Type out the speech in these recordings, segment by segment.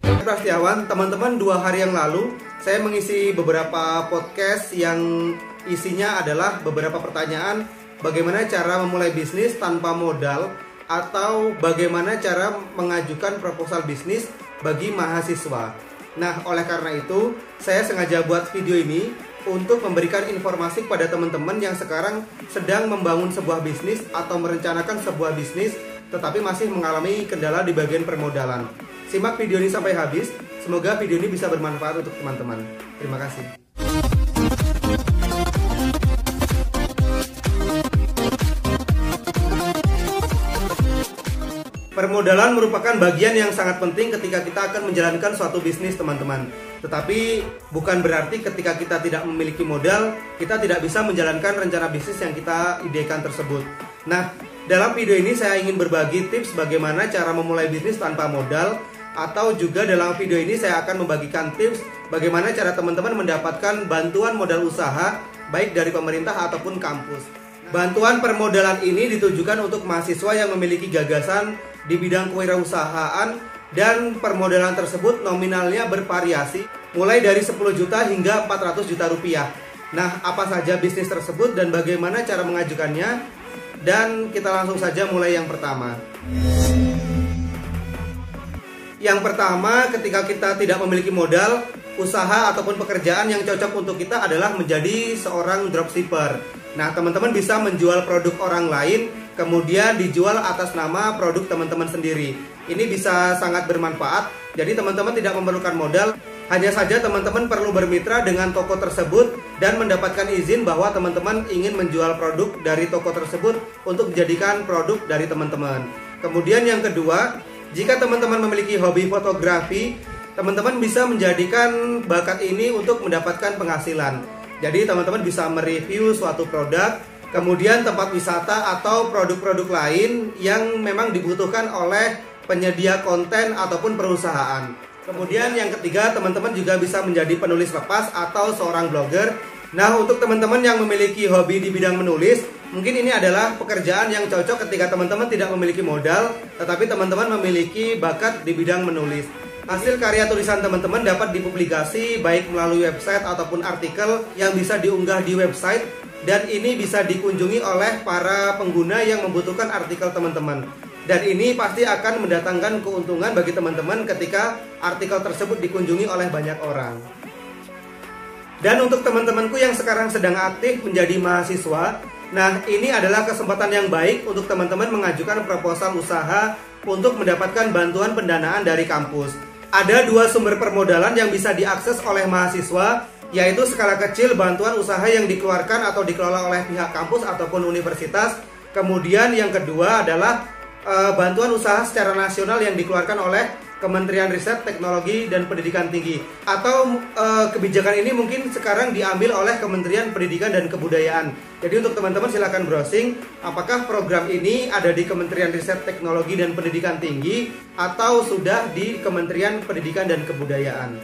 Prastiawan, teman-teman, 2 hari yang lalu saya mengisi beberapa podcast yang isinya adalah beberapa pertanyaan bagaimana cara memulai bisnis tanpa modal atau bagaimana cara mengajukan proposal bisnis bagi mahasiswa. Nah, oleh karena itu saya sengaja buat video ini untuk memberikan informasi kepada teman-teman yang sekarang sedang membangun sebuah bisnis atau merencanakan sebuah bisnis tetapi masih mengalami kendala di bagian permodalan. Simak video ini sampai habis, semoga video ini bisa bermanfaat untuk teman-teman. Terima kasih. Permodalan merupakan bagian yang sangat penting ketika kita akan menjalankan suatu bisnis, teman-teman. Tetapi bukan berarti ketika kita tidak memiliki modal, kita tidak bisa menjalankan rencana bisnis yang kita idekan tersebut. Nah, dalam video ini saya ingin berbagi tips bagaimana cara memulai bisnis tanpa modal, atau juga dalam video ini saya akan membagikan tips bagaimana cara teman-teman mendapatkan bantuan modal usaha baik dari pemerintah ataupun kampus. Bantuan permodalan ini ditujukan untuk mahasiswa yang memiliki gagasan di bidang kewirausahaan dan permodalan tersebut nominalnya bervariasi mulai dari 10 juta hingga 400 juta rupiah. Nah, apa saja bisnis tersebut dan bagaimana cara mengajukannya? Dan kita langsung saja mulai yang pertama. Yang pertama, ketika kita tidak memiliki modal, usaha ataupun pekerjaan yang cocok untuk kita adalah menjadi seorang dropshipper. Nah, teman-teman bisa menjual produk orang lain, kemudian dijual atas nama produk teman-teman sendiri. Ini bisa sangat bermanfaat, jadi teman-teman tidak memerlukan modal. Hanya saja teman-teman perlu bermitra dengan toko tersebut dan mendapatkan izin bahwa teman-teman ingin menjual produk dari toko tersebut untuk dijadikan produk dari teman-teman. Kemudian yang kedua, jika teman-teman memiliki hobi fotografi, teman-teman bisa menjadikan bakat ini untuk mendapatkan penghasilan. Jadi teman-teman bisa mereview suatu produk, kemudian tempat wisata atau produk-produk lain yang memang dibutuhkan oleh penyedia konten ataupun perusahaan. Kemudian yang ketiga, teman-teman juga bisa menjadi penulis lepas atau seorang blogger. Nah, untuk teman-teman yang memiliki hobi di bidang menulis, mungkin ini adalah pekerjaan yang cocok ketika teman-teman tidak memiliki modal, tetapi teman-teman memiliki bakat di bidang menulis. Hasil karya tulisan teman-teman dapat dipublikasi baik melalui website ataupun artikel yang bisa diunggah di website, dan ini bisa dikunjungi oleh para pengguna yang membutuhkan artikel teman-teman. Dan ini pasti akan mendatangkan keuntungan bagi teman-teman ketika artikel tersebut dikunjungi oleh banyak orang. Dan untuk teman-temanku yang sekarang sedang aktif menjadi mahasiswa, nah ini adalah kesempatan yang baik untuk teman-teman mengajukan proposal usaha untuk mendapatkan bantuan pendanaan dari kampus. Ada 2 sumber permodalan yang bisa diakses oleh mahasiswa, yaitu skala kecil bantuan usaha yang dikeluarkan atau dikelola oleh pihak kampus ataupun universitas. Kemudian yang kedua adalah bantuan usaha secara nasional yang dikeluarkan oleh Kementerian Riset, Teknologi, dan Pendidikan Tinggi. Atau kebijakan ini mungkin sekarang diambil oleh Kementerian Pendidikan dan Kebudayaan. Jadi untuk teman-teman silakan browsing apakah program ini ada di Kementerian Riset, Teknologi, dan Pendidikan Tinggi atau sudah di Kementerian Pendidikan dan Kebudayaan.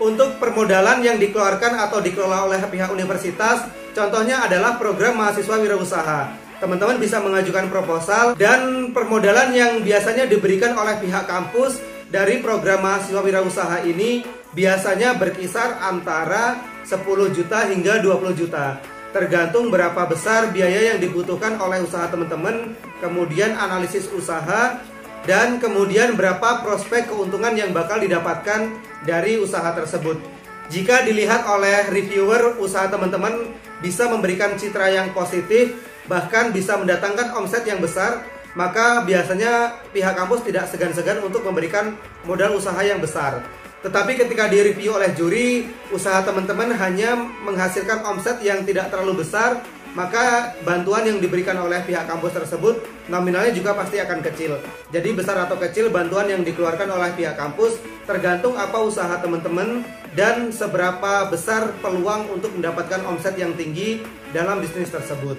Untuk permodalan yang dikeluarkan atau dikelola oleh pihak universitas, contohnya adalah program mahasiswa wirausaha. Teman-teman bisa mengajukan proposal, dan permodalan yang biasanya diberikan oleh pihak kampus dari program mahasiswa wirausaha ini biasanya berkisar antara 10 juta hingga 20 juta. Tergantung berapa besar biaya yang dibutuhkan oleh usaha teman-teman, kemudian analisis usaha, dan kemudian berapa prospek keuntungan yang bakal didapatkan dari usaha tersebut. Jika dilihat oleh reviewer, usaha teman-teman bisa memberikan citra yang positif, bahkan bisa mendatangkan omset yang besar, maka biasanya pihak kampus tidak segan-segan untuk memberikan modal usaha yang besar. Tetapi ketika direview oleh juri, usaha teman-teman hanya menghasilkan omset yang tidak terlalu besar, maka bantuan yang diberikan oleh pihak kampus tersebut nominalnya juga pasti akan kecil. Jadi besar atau kecil bantuan yang dikeluarkan oleh pihak kampus tergantung apa usaha teman-teman dan seberapa besar peluang untuk mendapatkan omset yang tinggi dalam bisnis tersebut.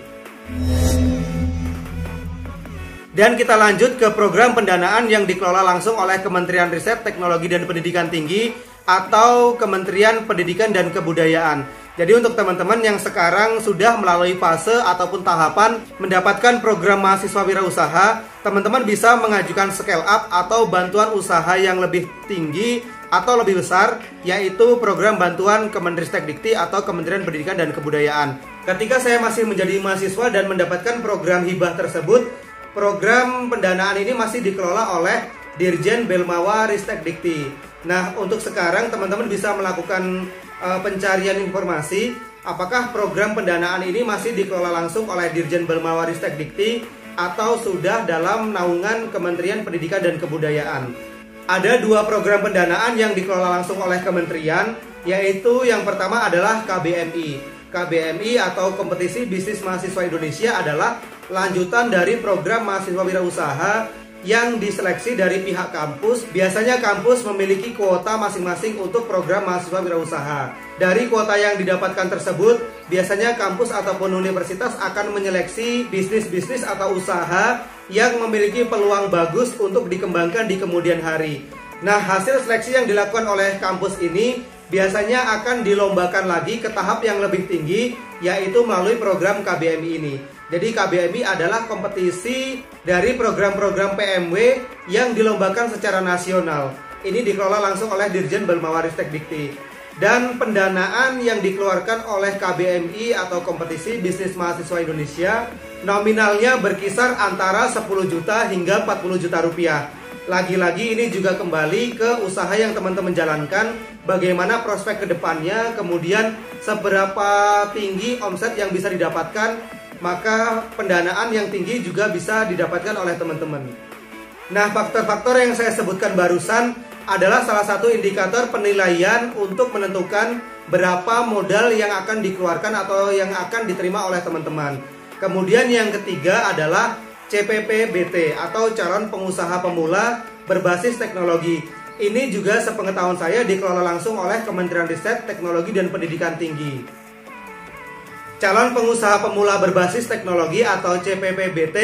Dan kita lanjut ke program pendanaan yang dikelola langsung oleh Kementerian Riset, Teknologi, dan Pendidikan Tinggi atau Kementerian Pendidikan dan Kebudayaan. Jadi untuk teman-teman yang sekarang sudah melalui fase ataupun tahapan mendapatkan program mahasiswa wirausaha, teman-teman bisa mengajukan scale up atau bantuan usaha yang lebih tinggi atau lebih besar, yaitu program bantuan Kemendristekdikti atau Kementerian Pendidikan dan Kebudayaan. Ketika saya masih menjadi mahasiswa dan mendapatkan program hibah tersebut, program pendanaan ini masih dikelola oleh Dirjen Belmawa Ristekdikti. Nah, untuk sekarang teman-teman bisa melakukan pencarian informasi apakah program pendanaan ini masih dikelola langsung oleh Dirjen Belmawa Ristekdikti atau sudah dalam naungan Kementerian Pendidikan dan Kebudayaan. Ada dua program pendanaan yang dikelola langsung oleh kementerian, yaitu yang pertama adalah KBMI. KBMI atau Kompetisi Bisnis Mahasiswa Indonesia adalah lanjutan dari program mahasiswa wirausaha yang diseleksi dari pihak kampus. Biasanya kampus memiliki kuota masing-masing untuk program mahasiswa wirausaha. Dari kuota yang didapatkan tersebut, biasanya kampus ataupun universitas akan menyeleksi bisnis-bisnis atau usaha yang memiliki peluang bagus untuk dikembangkan di kemudian hari. Nah, hasil seleksi yang dilakukan oleh kampus ini biasanya akan dilombakan lagi ke tahap yang lebih tinggi, yaitu melalui program KBMI ini. Jadi KBMI adalah kompetisi dari program-program PMW yang dilombakan secara nasional. Ini dikelola langsung oleh Dirjen Belmawa Ristekdikti. Dan pendanaan yang dikeluarkan oleh KBMI atau Kompetisi Bisnis Mahasiswa Indonesia nominalnya berkisar antara 10 juta hingga 40 juta rupiah. Lagi-lagi ini juga kembali ke usaha yang teman-teman jalankan, bagaimana prospek kedepannya, kemudian seberapa tinggi omset yang bisa didapatkan, maka pendanaan yang tinggi juga bisa didapatkan oleh teman-teman. Nah, faktor-faktor yang saya sebutkan barusan adalah salah satu indikator penilaian untuk menentukan berapa modal yang akan dikeluarkan atau yang akan diterima oleh teman-teman. Kemudian yang ketiga adalah CPPBT atau calon pengusaha pemula berbasis teknologi. Ini juga sepengetahuan saya dikelola langsung oleh Kementerian Riset, Teknologi dan Pendidikan Tinggi. Calon pengusaha pemula berbasis teknologi atau CPPBT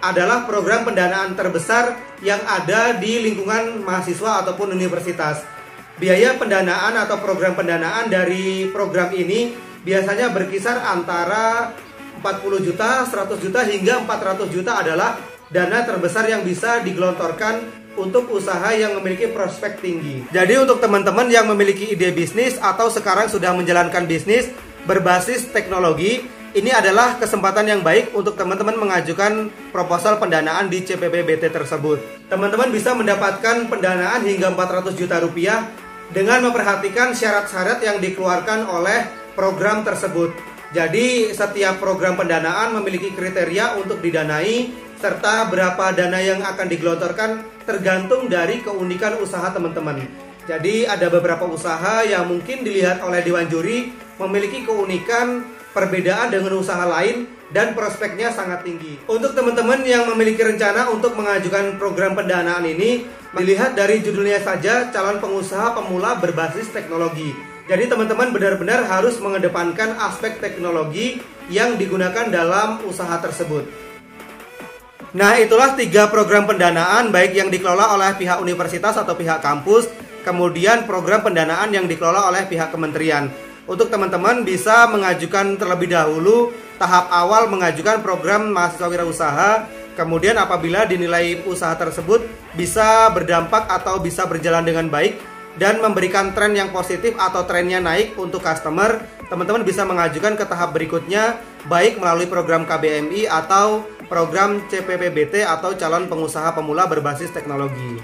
adalah program pendanaan terbesar yang ada di lingkungan mahasiswa ataupun universitas. Biaya pendanaan atau program pendanaan dari program ini biasanya berkisar antara 40 juta, 100 juta hingga 400 juta adalah dana terbesar yang bisa digelontorkan untuk usaha yang memiliki prospek tinggi. Jadi untuk teman-teman yang memiliki ide bisnis atau sekarang sudah menjalankan bisnis berbasis teknologi, ini adalah kesempatan yang baik untuk teman-teman mengajukan proposal pendanaan di CPPBT tersebut. Teman-teman bisa mendapatkan pendanaan hingga 400 juta rupiah dengan memperhatikan syarat-syarat yang dikeluarkan oleh program tersebut. Jadi setiap program pendanaan memiliki kriteria untuk didanai, serta berapa dana yang akan digelontorkan tergantung dari keunikan usaha teman-teman. Jadi ada beberapa usaha yang mungkin dilihat oleh Dewan Juri memiliki keunikan perbedaan dengan usaha lain dan prospeknya sangat tinggi. Untuk teman-teman yang memiliki rencana untuk mengajukan program pendanaan ini, dilihat dari judulnya saja, calon pengusaha pemula berbasis teknologi. Jadi teman-teman benar-benar harus mengedepankan aspek teknologi yang digunakan dalam usaha tersebut. Nah, itulah 3 program pendanaan baik yang dikelola oleh pihak universitas atau pihak kampus, kemudian program pendanaan yang dikelola oleh pihak kementerian. Untuk teman-teman bisa mengajukan terlebih dahulu tahap awal mengajukan program mahasiswa wirausaha, kemudian apabila dinilai usaha tersebut bisa berdampak atau bisa berjalan dengan baik dan memberikan tren yang positif atau trennya naik untuk customer, teman-teman bisa mengajukan ke tahap berikutnya baik melalui program KBMI atau program CPPBT atau calon pengusaha pemula berbasis teknologi.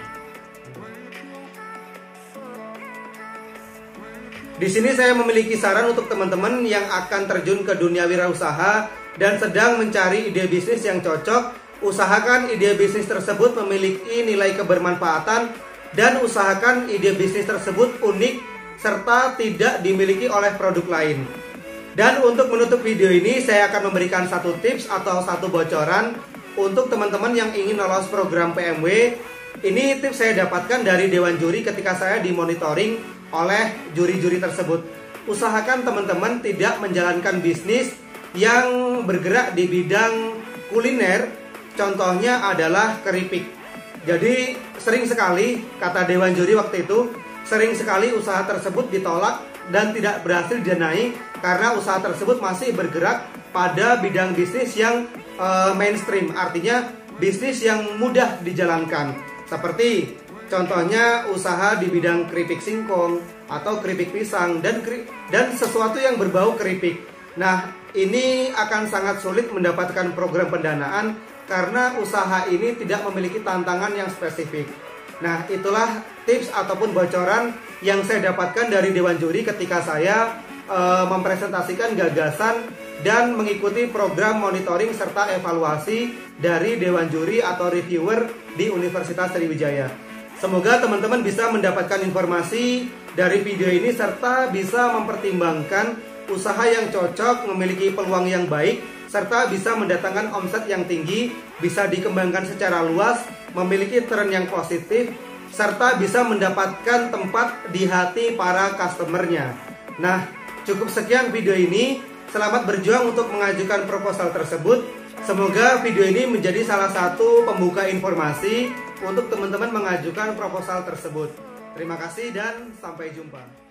Di sini saya memiliki saran untuk teman-teman yang akan terjun ke dunia wirausaha dan sedang mencari ide bisnis yang cocok. Usahakan ide bisnis tersebut memiliki nilai kebermanfaatan dan usahakan ide bisnis tersebut unik serta tidak dimiliki oleh produk lain. Dan untuk menutup video ini, saya akan memberikan satu tips atau satu bocoran untuk teman-teman yang ingin lolos program PMW. Ini tips saya dapatkan dari Dewan Juri ketika saya dimonitoring oleh juri-juri tersebut. Usahakan teman-teman tidak menjalankan bisnis yang bergerak di bidang kuliner. Contohnya adalah keripik. Jadi sering sekali, kata Dewan Juri waktu itu, sering sekali usaha tersebut ditolak dan tidak berhasil didanai karena usaha tersebut masih bergerak pada bidang bisnis yang mainstream, artinya bisnis yang mudah dijalankan. Seperti contohnya usaha di bidang keripik singkong atau keripik pisang dan sesuatu yang berbau keripik. Nah, ini akan sangat sulit mendapatkan program pendanaan karena usaha ini tidak memiliki tantangan yang spesifik. Nah, itulah tips ataupun bocoran yang saya dapatkan dari Dewan Juri ketika saya mempresentasikan gagasan dan mengikuti program monitoring serta evaluasi dari Dewan Juri atau reviewer di Universitas Sriwijaya. Semoga teman-teman bisa mendapatkan informasi dari video ini serta bisa mempertimbangkan usaha yang cocok, memiliki peluang yang baik, serta bisa mendatangkan omset yang tinggi, bisa dikembangkan secara luas, memiliki tren yang positif, serta bisa mendapatkan tempat di hati para customernya. Nah, cukup sekian video ini. Selamat berjuang untuk mengajukan proposal tersebut. Semoga video ini menjadi salah satu pembuka informasi untuk teman-teman mengajukan proposal tersebut. Terima kasih dan sampai jumpa.